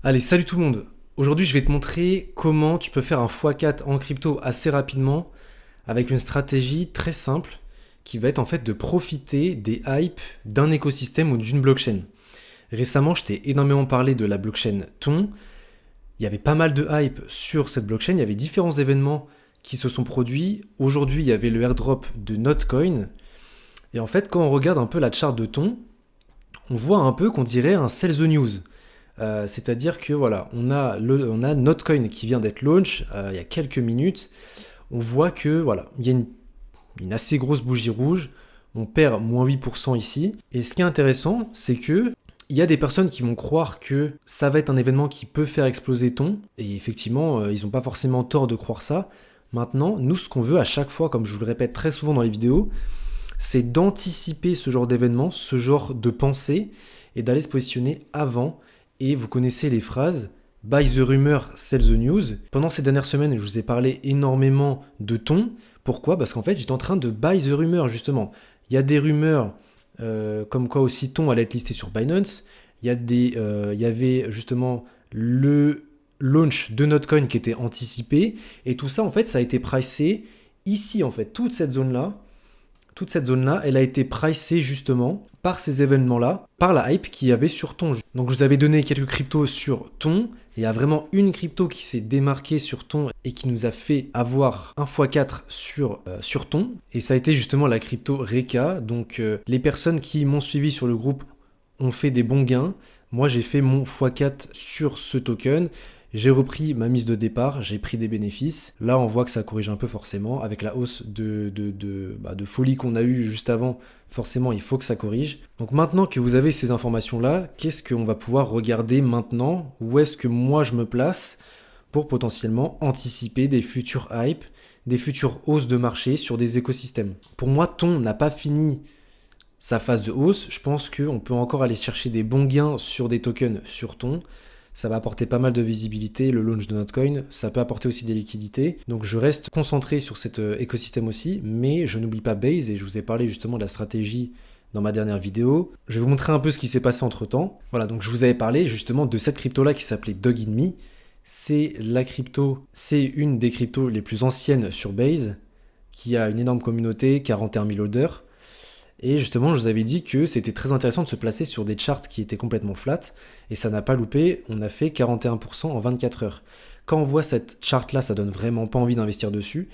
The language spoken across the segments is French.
Allez, salut tout le monde. Aujourd'hui, je vais te montrer comment tu peux faire un x4 en crypto assez rapidement avec une stratégie très simple qui va être en fait de profiter des hypes d'un écosystème ou d'une blockchain. Récemment, je t'ai énormément parlé de la blockchain Ton. Il y avait pas mal de hype sur cette blockchain, il y avait différents événements qui se sont produits. Aujourd'hui, il y avait le airdrop de Notcoin. Et en fait, quand on regarde un peu la charte de Ton, on voit un peu qu'on dirait un sell the news. C'est-à-dire que voilà, on a Notcoin qui vient d'être launch il y a quelques minutes. On voit que voilà, il y a une assez grosse bougie rouge. On perd moins 8% ici. Et ce qui est intéressant, c'est que il y a des personnes qui vont croire que ça va être un événement qui peut faire exploser ton. Et effectivement, ils n'ont pas forcément tort de croire ça. Maintenant, nous, ce qu'on veut à chaque fois, comme je vous le répète très souvent dans les vidéos, c'est d'anticiper ce genre d'événement, ce genre de pensée, et d'aller se positionner avant. Et vous connaissez les phrases Buy the rumor, sell the news. Pendant ces dernières semaines, je vous ai parlé énormément de ton. Pourquoi? Parce qu'en fait, j'étais en train de buy the rumor, justement. Il y a des rumeurs comme quoi aussi ton allait être listé sur Binance. Il y avait justement le launch de Notcoin qui était anticipé. Et tout ça, en fait, ça a été pricé ici, en fait. Toute cette zone-là, elle a été pricée justement par ces événements-là, par la hype qu'il y avait sur Ton. Donc je vous avais donné quelques cryptos sur Ton. Il y a vraiment une crypto qui s'est démarquée sur Ton et qui nous a fait avoir un x4 sur Ton. Et ça a été justement la crypto Reka. Donc les personnes qui m'ont suivi sur le groupe ont fait des bons gains. Moi j'ai fait mon x4 sur ce token. J'ai repris ma mise de départ, j'ai pris des bénéfices. Là, on voit que ça corrige un peu forcément. Avec la hausse de folie qu'on a eue juste avant, forcément, il faut que ça corrige. Donc maintenant que vous avez ces informations-là, qu'est-ce qu'on va pouvoir regarder maintenant? Où est-ce que moi je me place pour potentiellement anticiper des futurs hypes, des futures hausses de marché sur des écosystèmes? Pour moi, Ton n'a pas fini sa phase de hausse. Je pense qu'on peut encore aller chercher des bons gains sur des tokens sur Ton. Ça va apporter pas mal de visibilité, le launch de Notcoin, ça peut apporter aussi des liquidités. Donc je reste concentré sur cet écosystème aussi, mais je n'oublie pas Base et je vous ai parlé justement de la stratégie dans ma dernière vidéo. Je vais vous montrer un peu ce qui s'est passé entre temps. Voilà, donc je vous avais parlé justement de cette crypto là qui s'appelait Dog.me. C'est une des cryptos les plus anciennes sur Base, qui a une énorme communauté, 41 000 holders. Et justement, je vous avais dit que c'était très intéressant de se placer sur des charts qui étaient complètement flat. Et ça n'a pas loupé, on a fait 41% en 24 heures. Quand on voit cette chart-là, ça donne vraiment pas envie d'investir dessus.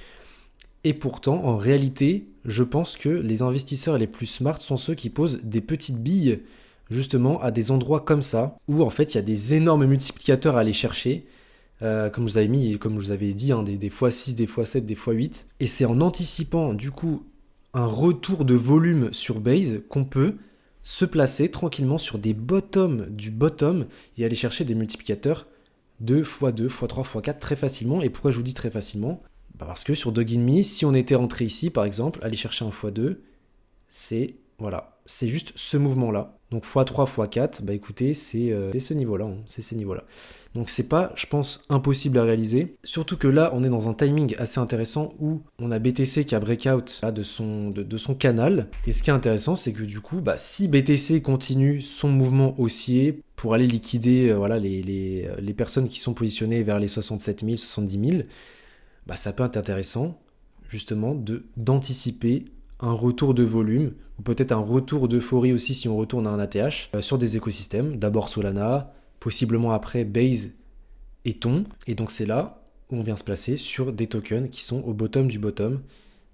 Et pourtant, en réalité, je pense que les investisseurs les plus smart sont ceux qui posent des petites billes, justement, à des endroits comme ça, où en fait, il y a des énormes multiplicateurs à aller chercher. Comme je vous avais mis, comme je vous avais dit, hein, des x6, des x7, des x8. Et c'est en anticipant, du coup, un retour de volume sur Base qu'on peut se placer tranquillement sur des bottoms du bottom et aller chercher des multiplicateurs de x2, x3, x4 très facilement. Et pourquoi je vous dis très facilement? Parce que sur Dog.me, si on était rentré ici par exemple, aller chercher un x2, c'est juste ce mouvement-là. Donc x3, x4, bah écoutez, c'est ce niveau-là, hein, c'est ces niveaux-là. Donc c'est pas, je pense, impossible à réaliser. Surtout que là, on est dans un timing assez intéressant où on a BTC qui a breakout là, de son canal. Et ce qui est intéressant, c'est que du coup, bah, si BTC continue son mouvement haussier pour aller liquider les personnes qui sont positionnées vers les 67 000, 70 000, bah, ça peut être intéressant justement d'anticiper un retour de volume, ou peut-être un retour d'euphorie aussi si on retourne à un ATH, sur des écosystèmes, d'abord Solana, possiblement après Base et Ton, et donc c'est là où on vient se placer sur des tokens qui sont au bottom du bottom.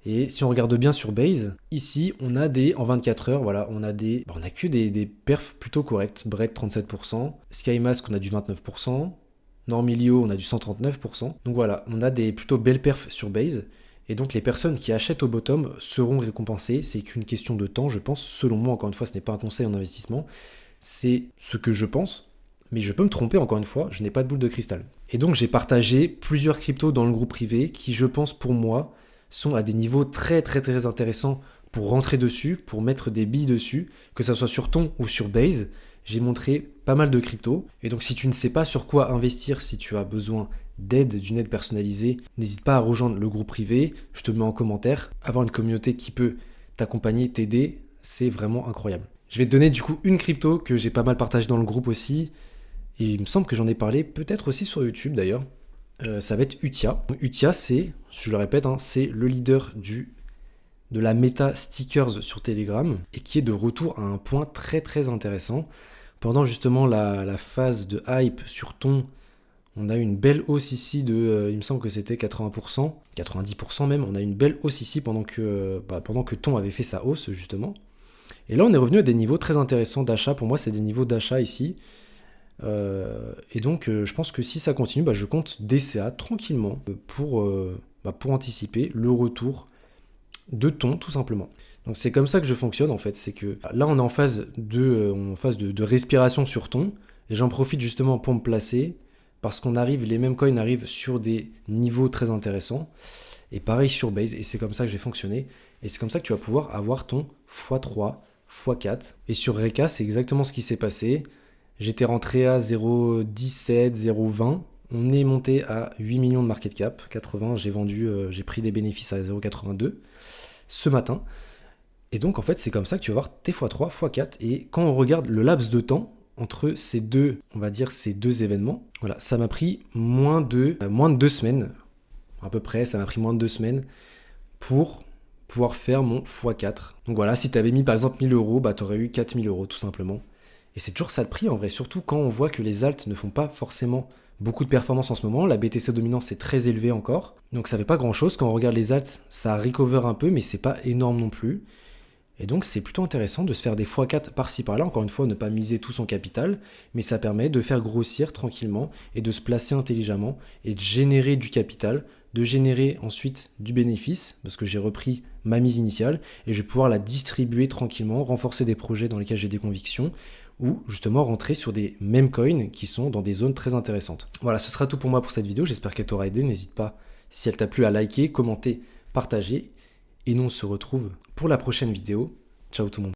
Et si on regarde bien sur Base, ici on a en 24 heures, voilà, on a que des perfs plutôt corrects. Bread 37%, SkyMask on a du 29%, Normilio on a du 139%. Donc voilà, on a des plutôt belles perfs sur Base. Et donc les personnes qui achètent au bottom seront récompensées. C'est qu'une question de temps, je pense. Selon moi, encore une fois, ce n'est pas un conseil en investissement. C'est ce que je pense. Mais je peux me tromper, encore une fois, je n'ai pas de boule de cristal. Et donc j'ai partagé plusieurs cryptos dans le groupe privé qui, je pense, pour moi, sont à des niveaux très très très intéressants pour rentrer dessus, pour mettre des billes dessus, que ce soit sur Ton ou sur Base. J'ai montré pas mal de cryptos. Et donc si tu ne sais pas sur quoi investir, si tu as besoin d'aide, d'une aide personnalisée, n'hésite pas à rejoindre le groupe privé. Je te mets en commentaire. Avoir une communauté qui peut t'accompagner, t'aider, c'est vraiment incroyable. Je vais te donner du coup une crypto que j'ai pas mal partagée dans le groupe aussi. Et il me semble que j'en ai parlé peut-être aussi sur YouTube d'ailleurs. Ça va être Utia. Utia, c'est, je le répète, hein, c'est le leader de la méta stickers sur Telegram et qui est de retour à un point très très intéressant. Pendant justement la phase de hype sur ton, on a eu une belle hausse ici de, il me semble que c'était 80%, 90% même, on a eu une belle hausse ici pendant que ton avait fait sa hausse justement. Et là on est revenu à des niveaux très intéressants d'achat, pour moi c'est des niveaux d'achat ici. Et donc je pense que si ça continue, je compte DCA tranquillement pour anticiper le retour de ton tout simplement. Donc c'est comme ça que je fonctionne en fait, c'est que là on est en phase de respiration sur ton, et j'en profite justement pour me placer, parce les mêmes coins arrivent sur des niveaux très intéressants, et pareil sur base, et c'est comme ça que j'ai fonctionné, et c'est comme ça que tu vas pouvoir avoir ton x3, x4, et sur Reka c'est exactement ce qui s'est passé, j'étais rentré à 0,17, 0,20, on est monté à 8 millions de market cap, 80, j'ai pris des bénéfices à 0,82 ce matin. Et donc en fait c'est comme ça que tu vas voir tes x3, x4. Et quand on regarde le laps de temps entre ces deux, on va dire ces deux événements, voilà, ça m'a pris moins de 2 semaines, à peu près, ça m'a pris moins de 2 semaines pour pouvoir faire mon x4. Donc voilà, si tu avais mis par exemple 1000 euros, tu aurais eu 4000 euros tout simplement. Et c'est toujours ça le prix en vrai, surtout quand on voit que les alts ne font pas forcément beaucoup de performance en ce moment. La BTC dominance est très élevée encore, donc ça fait pas grand chose. Quand on regarde les alts, ça recover un peu, mais c'est pas énorme non plus. Et donc c'est plutôt intéressant de se faire des x4 par-ci par-là, encore une fois ne pas miser tout son capital, mais ça permet de faire grossir tranquillement et de se placer intelligemment et de générer du capital, de générer ensuite du bénéfice, parce que j'ai repris ma mise initiale, et je vais pouvoir la distribuer tranquillement, renforcer des projets dans lesquels j'ai des convictions, ou justement rentrer sur des mêmes coins qui sont dans des zones très intéressantes. Voilà, ce sera tout pour moi pour cette vidéo, j'espère qu'elle t'aura aidé, n'hésite pas, si elle t'a plu, à liker, commenter, partager, et nous on se retrouve pour la prochaine vidéo. Ciao tout le monde.